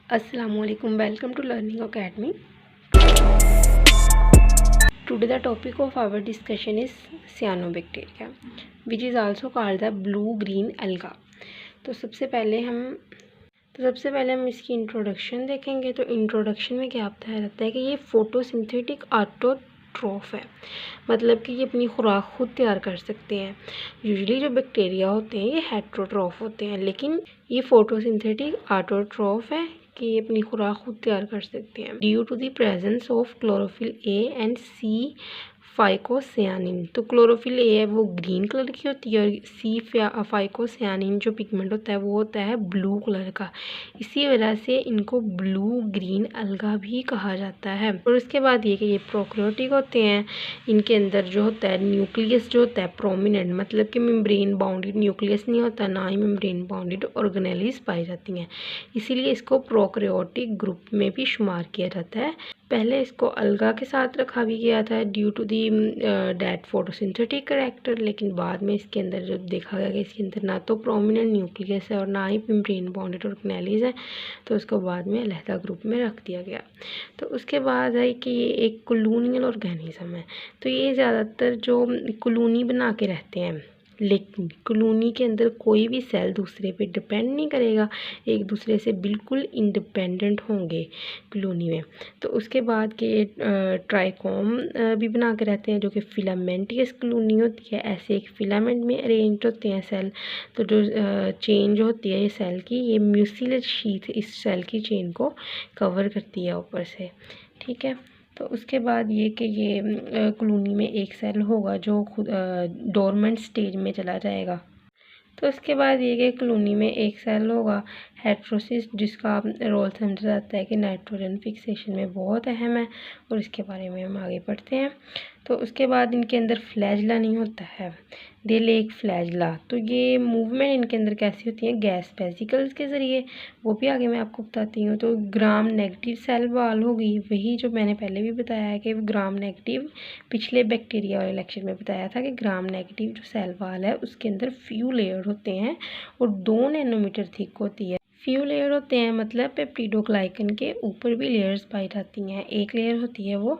Assalamualaikum. Welcome to Learning Academy. Today the topic of our discussion is cyanobacteria, which is also called the blue-green alga. तो सबसे पहले हम इसकी introduction देखेंगे। तो इंट्रोडक्शन में क्या बताया जाता है कि ये फोटोसिंथेटिक ऑटोट्रॉफ है, मतलब कि ये अपनी खुराक खुद तैयार कर सकते हैं। यूजुअली जो बैक्टीरिया होते हैं ये हेट्रोट्रॉफ होते हैं, लेकिन ये फोटोसिंथेटिक ऑटोट्रॉफ है कि ये अपनी खुराक खुद तैयार कर सकते हैं due to the presence of chlorophyll A and C phycocyanin. तो क्लोरोफिल ए है वो ग्रीन कलर की होती है, और सी फाइकोसियानिन जो पिगमेंट होता है वो होता है ब्लू कलर का। इसी वजह से इनको ब्लू ग्रीन अलगा भी कहा जाता है। और उसके बाद ये कि ये प्रोकैरियोटिक होते हैं। इनके अंदर जो होता है न्यूक्लियस जो होता है प्रोमिनेंट, मतलब कि मेम्ब्रेन बाउंडेड न्यूक्लियस नहीं होता, ना ही मेम्ब्रेन बाउंडेड ऑर्गेनेलिज पाई जाती हैं। इसीलिए इसको प्रोकैरियोटिक ग्रुप में भी शुमार किया जाता है। पहले इसको अलगा के साथ रखा भी गया था due to the that photosynthetic character, लेकिन बाद में इसके अंदर जब देखा गया कि इसके अंदर ना तो प्रोमिनेंट न्यूक्लियस है और ना ही मेम्ब्रेन बाउंडेड ऑर्गेनेलिज है, तो उसको बाद में अलहदा ग्रुप में रख दिया गया। तो उसके बाद है कि ये एक कॉलोनियल ऑर्गेनिज्म है। तो ये ज़्यादातर जो कॉलोनी बना के रहते हैं, लेकिन कॉलोनी के अंदर कोई भी सेल दूसरे पे डिपेंड नहीं करेगा, एक दूसरे से बिल्कुल इंडिपेंडेंट होंगे कॉलोनी में। तो उसके बाद के ट्राइकोम भी बना के रहते हैं, जो कि फिलामेंटियस कॉलोनी होती है। ऐसे एक फिलामेंट में अरेंज होते हैं सेल। तो जो चेन जो होती है ये सेल की, ये म्यूसिलेज शीथ इस सेल की चेन को कवर करती है ऊपर से, ठीक है। तो उसके बाद ये कि ये कॉलोनी में एक सेल होगा जो खुद डोरमेंट स्टेज में चला जाएगा। तो उसके बाद ये कि कॉलोनी में एक सेल होगा हेट्रोसिस, जिसका रोल समझा जाता है कि नाइट्रोजन फिक्सेशन में बहुत अहम है, और इसके बारे में हम आगे पढ़ते हैं। तो उसके बाद इनके अंदर फ्लैजला नहीं होता है, दे लेक फ्लैजला। तो ये मूवमेंट इनके अंदर कैसी होती है, गैस वेसिकल्स के ज़रिए, वो भी आगे मैं आपको बताती हूँ। तो ग्राम नेगेटिव सेल वाल होगी, वही जो मैंने पहले भी बताया है कि ग्राम नेगेटिव, पिछले बैक्टीरिया वाले लेक्चर में बताया था कि ग्राम नेगेटिव जो सेल वाल है उसके अंदर फ्यू लेयर होते हैं और 2 नैनोमीटर थिक होती है। फ्यू लेयर होते हैं मतलब पेप्टिडोग्लाइकन के ऊपर भी लेयर्स पाई जाती हैं। एक लेयर होती है वो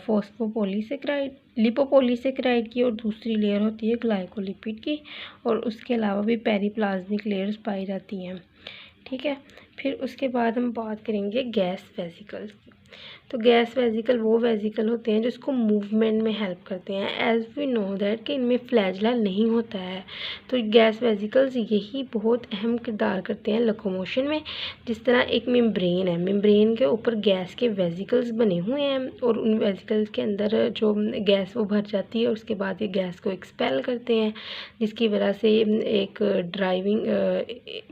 फॉस्फोपॉलीसेकेराइड लिपोपॉलीसेकेराइड की, और दूसरी लेयर होती है ग्लाइकोलिपिड की, और उसके अलावा भी पेरीप्लाज्मिक लेयर्स पाई जाती हैं, ठीक है। फिर उसके बाद हम बात करेंगे गैस वेसिकल्स की। तो गैस वेसिकल वो वेसिकल होते हैं जो इसको मूवमेंट में हेल्प करते हैं। एज वी नो दैट कि इनमें फ्लैजला नहीं होता है। तो गैस वेसिकल्स यही बहुत अहम किरदार करते हैं लोकोमोशन में। जिस तरह एक मेम्ब्रेन है, मेम्ब्रेन के ऊपर गैस के वेसिकल्स बने हुए हैं, और उन वेसिकल्स के अंदर जो गैस वो भर जाती है, उसके बाद ये गैस को एक्सपेल करते हैं, जिसकी वजह से एक ड्राइविंग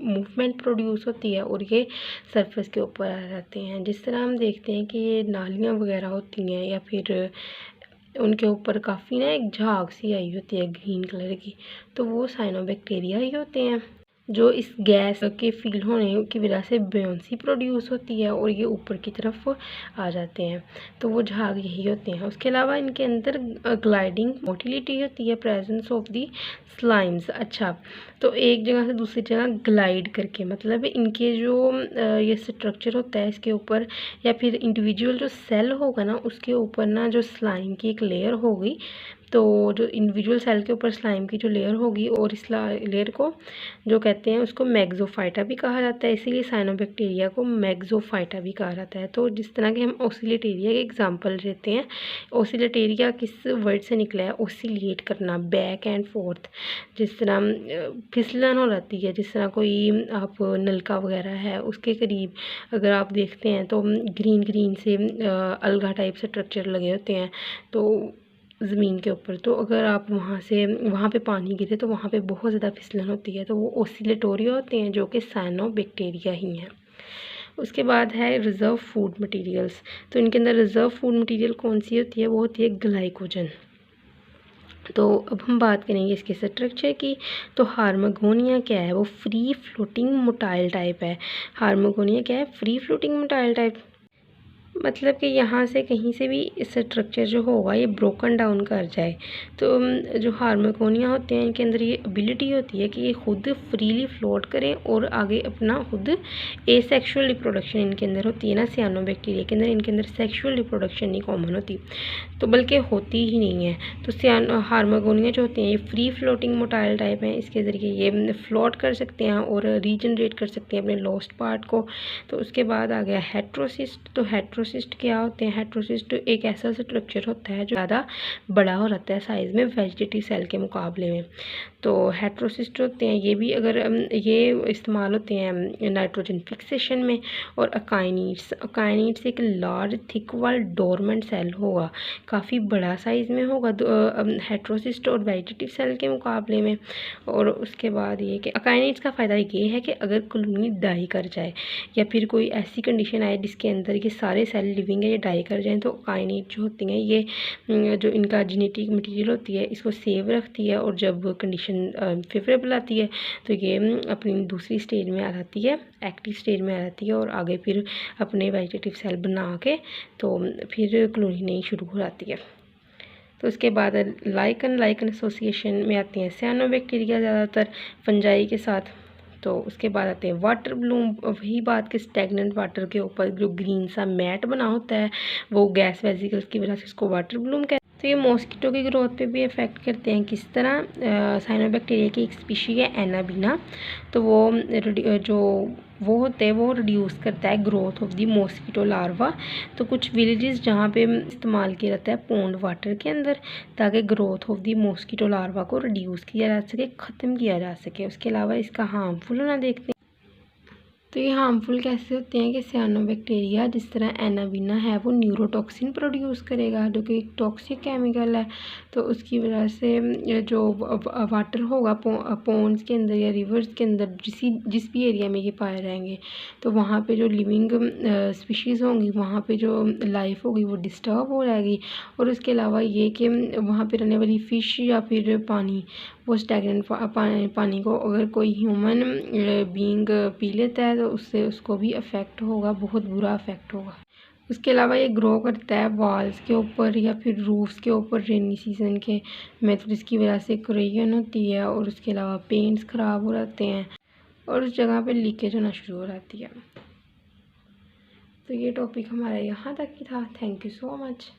मूवमेंट प्रोड्यूस होती है, और ये सरफेस के ऊपर आ जाते हैं। जिस तरह हम देखते हैं कि ये नालियाँ वगैरह होती हैं, या फिर उनके ऊपर काफ़ी ना एक झाग सी आई होती है ग्रीन कलर की, तो वो साइनोबैक्टीरिया ही होते हैं, जो इस गैस के फील होने की वजह से बुयांसी प्रोड्यूस होती है और ये ऊपर की तरफ आ जाते हैं। तो वो झाग यही होते हैं। उसके अलावा इनके अंदर ग्लाइडिंग मोटिलिटी होती है, प्रेजेंस ऑफ दी स्लाइम्स। अच्छा, तो एक जगह से दूसरी जगह ग्लाइड करके, मतलब इनके जो ये स्ट्रक्चर होता है इसके ऊपर, या फिर इंडिविजुअल जो सेल होगा ना उसके ऊपर ना जो स्लाइम की एक लेयर होगी, तो जो इंडिविजुअल सेल के ऊपर स्लाइम की जो लेयर होगी, और इस लेयर को जो कहते हैं उसको मैक्सोफाइटा भी कहा जाता है, इसीलिए साइनोबैक्टीरिया को मैक्सोफाइटा भी कहा जाता है। तो जिस तरह के हम ओसिलेटेरिया के एग्जांपल लेते हैं, ओसिलेटेरिया किस वर्ड से निकला है, ओसिलेट करना, बैक एंड फोर्थ। जिस तरह फिसलन हो जाती है, जिस तरह कोई आप नलका वगैरह है उसके करीब अगर आप देखते हैं तो ग्रीन ग्रीन से अलगा टाइप स्ट्रक्चर लगे होते हैं तो ज़मीन के ऊपर, तो अगर आप वहाँ पे पानी गिरे तो वहाँ पे बहुत ज़्यादा फिसलन होती है, तो वो ओसिलेटोरिया होते हैं, जो कि साइनोबैक्टीरिया ही हैं। उसके बाद है रिज़र्व फूड मटेरियल्स। तो इनके अंदर रिज़र्व फूड मटेरियल कौन सी होती है, वो होती है ग्लाइकोजन। तो अब हम बात करेंगे इसके स्ट्रक्चर की। तो हार्मागोनिया क्या है, वो फ्री फ्लोटिंग मोटाइल टाइप है। हार्मागोनिया क्या है, फ्री फ्लोटिंग मोटाइल टाइप। मतलब कि यहाँ से कहीं से भी स्ट्रक्चर जो होगा ये ब्रोकन डाउन कर जाए। तो जो हार्मोकोनिया होते हैं इनके अंदर ये एबिलिटी होती है कि ये खुद फ्रीली फ्लोट करें और आगे अपना खुद एसेक्सुअल रिप्रोडक्शन इनके अंदर होती है ना, सियानोबैक्टीरिया के अंदर इनके अंदर सेक्सुअल रिप्रोडक्शन नहीं कॉमन होती, तो बल्कि होती ही नहीं है। तो हार्मोकोनिया जो होते हैं ये फ्री फ्लोटिंग मोटाइल टाइप हैं, इसके ज़रिए ये फ्लोट कर सकते हैं और रीजनरेट कर सकते हैं अपने लॉस्ट पार्ट को। तो उसके बाद आ गया हेट्रोसिस्ट। तो हेट्रोसिस्ट क्या होते हैं? हेट्रोसिस्ट एक ऐसा स्ट्रक्चर होता है जो ज़्यादा बड़ा हो जाता है साइज़ में वेजिटेटिव सेल के मुकाबले में। तो हेट्रोसिस्ट होते हैं ये भी, अगर ये इस्तेमाल होते हैं नाइट्रोजन फिक्सेशन में। और अकाइनिड्स एक लार्ज थिक वाल डोरमेंट सेल होगा, काफ़ी बड़ा साइज़ में होगा हेट्रोसिस्ट और वेजिटेटिव सेल के मुकाबले में। और उसके बाद ये कि अकाइनिड्स का फ़ायदा ये है कि अगर कॉलोनी डाई कर जाए या फिर कोई ऐसी कंडीशन आए जिसके अंदर ये सारे सेल लिविंग है ये डाई कर जाएँ, तो अकाइनिड जो होती हैं ये जो इनका जेनेटिक मटेरियल होती है इसको सेव रखती है, और जब कंडीशन फेवरेबल आती है तो ये अपनी दूसरी स्टेज में आ जाती है, एक्टिव स्टेज में आ जाती है, और आगे फिर अपने वेजिटेटिव सेल बना के तो फिर कॉलोनी नहीं शुरू हो जाती है। तो उसके बाद लाइकन एसोसिएशन में आती हैं सियानोबैक्टीरिया ज़्यादातर फंजाई के साथ। तो उसके बाद आते हैं वाटर ब्लूम। वही बात कि स्टैगनेंट वाटर के ऊपर जो ग्रीन सा मैट बना होता है वो गैस वेसिकल्स की वजह से इसको वाटर ब्लूम कहते हैं। तो ये मॉस्किटो की ग्रोथ पे भी इफ़ेक्ट करते हैं। किस तरह? साइनोबैक्टीरिया की एक स्पीशी है एनाबीना, तो वो होते हैं वो रिड्यूस करता है growth of the mosquito larva. तो कुछ विलेजेस जहाँ पे इस्तेमाल किया जाता है पॉन्ड वाटर के अंदर, ताकि growth of the mosquito larva को रिड्यूस किया जा सके, ख़त्म किया जा सके। उसके अलावा इसका हार्मफुल होना देखते हैं। तो ये हार्मफुल कैसे होते हैं कि सियानोबैक्टीरिया जिस तरह एनाबीना है वो न्यूरोटॉक्सिन प्रोड्यूस करेगा जो कि एक टॉक्सिक केमिकल है। तो उसकी वजह से जो वाटर होगा पॉन्ड्स के अंदर या रिवर्स के अंदर जिस भी एरिया में ये पाए जाएंगे, तो वहाँ पे जो लिविंग स्पीशीज़ होंगी वहाँ पे जो लाइफ होगी वो डिस्टर्ब हो जाएगी। और उसके अलावा ये कि वहाँ पे रहने वाली फ़िश या फिर पानी, वो स्टैगनेंट पानी को अगर कोई ह्यूमन बीइंग पी लेता है तो उससे उसको भी अफेक्ट होगा, बहुत बुरा अफेक्ट होगा। उसके अलावा ये ग्रो करता है वॉल्स के ऊपर या फिर रूफ्स के ऊपर रेनी सीजन के में, तो जिसकी वजह से कोरेजन होती है, और उसके अलावा पेंट्स ख़राब हो जाते हैं और उस जगह पे लीकेज होना शुरू हो जाती है। तो ये टॉपिक हमारा यहाँ तक ही था। Thank you so much.